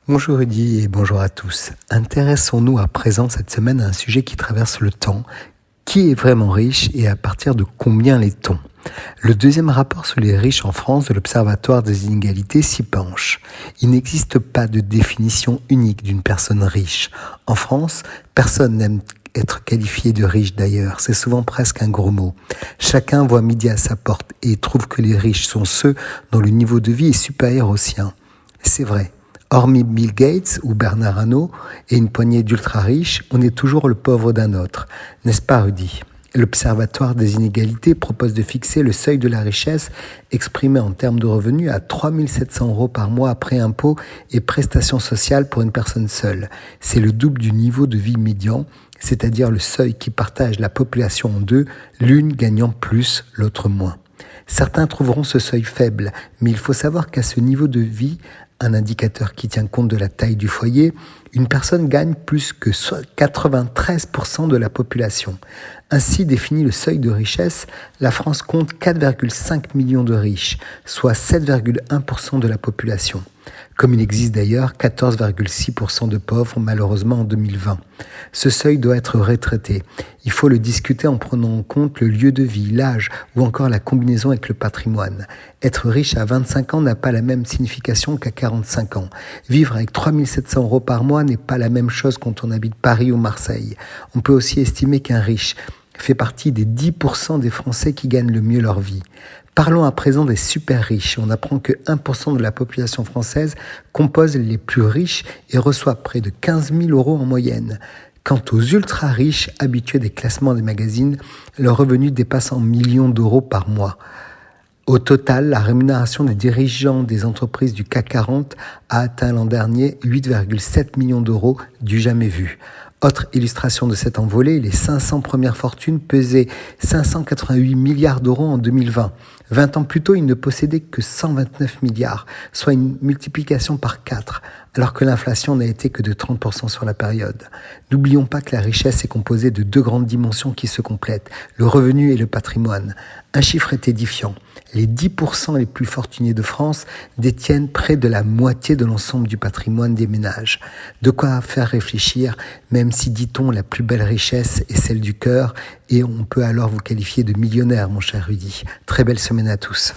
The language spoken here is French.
Bonjour Rudy et bonjour à tous. Intéressons-nous à présent cette semaine à un sujet qui traverse le temps. Qui est vraiment riche et à partir de combien l'est-on? Le deuxième rapport sur les riches en France de l'Observatoire des inégalités s'y penche. Il n'existe pas de définition unique d'une personne riche. En France, personne n'aime être qualifié de riche d'ailleurs, c'est souvent presque un gros mot. Chacun voit midi à sa porte et trouve que les riches sont ceux dont le niveau de vie est supérieur au sien. C'est vrai. Hormis Bill Gates ou Bernard Arnault et une poignée d'ultra-riches, on est toujours le pauvre d'un autre. N'est-ce pas, Rudy? L'Observatoire des inégalités propose de fixer le seuil de la richesse exprimé en termes de revenus à 3 700 € par mois après impôts et prestations sociales pour une personne seule. C'est le double du niveau de vie médian, c'est-à-dire le seuil qui partage la population en deux, l'une gagnant plus, l'autre moins. Certains trouveront ce seuil faible, mais il faut savoir qu'à ce niveau de vie, un indicateur qui tient compte de la taille du foyer, une personne gagne plus que 93% de la population. Ainsi défini le seuil de richesse, la France compte 4,5 millions de riches, soit 7,1% de la population. Comme il existe d'ailleurs 14,6% de pauvres malheureusement en 2020. Ce seuil doit être retraité. Il faut le discuter en prenant en compte le lieu de vie, l'âge ou encore la combinaison avec le patrimoine. Être riche à 25 ans n'a pas la même signification qu'à 45 ans. Vivre avec 3 700 € par mois n'est pas la même chose quand on habite Paris ou Marseille. On peut aussi estimer qu'un riche fait partie des 10% des Français qui gagnent le mieux leur vie. Parlons à présent des super riches. On apprend que 1% de la population française compose les plus riches et reçoit près de 15 000 € en moyenne. Quant aux ultra riches habitués des classements des magazines, leur revenu dépasse en millions d'euros par mois. Au total, la rémunération des dirigeants des entreprises du CAC 40 a atteint l'an dernier 8,7 millions d'euros, du jamais vu. Autre illustration de cette envolée, les 500 premières fortunes pesaient 588 milliards d'euros en 2020. 20 ans plus tôt, ils ne possédaient que 129 milliards, soit une multiplication par 4, alors que l'inflation n'a été que de 30% sur la période. N'oublions pas que la richesse est composée de deux grandes dimensions qui se complètent, le revenu et le patrimoine. Un chiffre est édifiant. Les 10% les plus fortunés de France détiennent près de la moitié de l'ensemble du patrimoine des ménages. De quoi faire réfléchir, même si, dit-on, la plus belle richesse est celle du cœur, et on peut alors vous qualifier de millionnaire, mon cher Rudy. Très belle semaine à tous.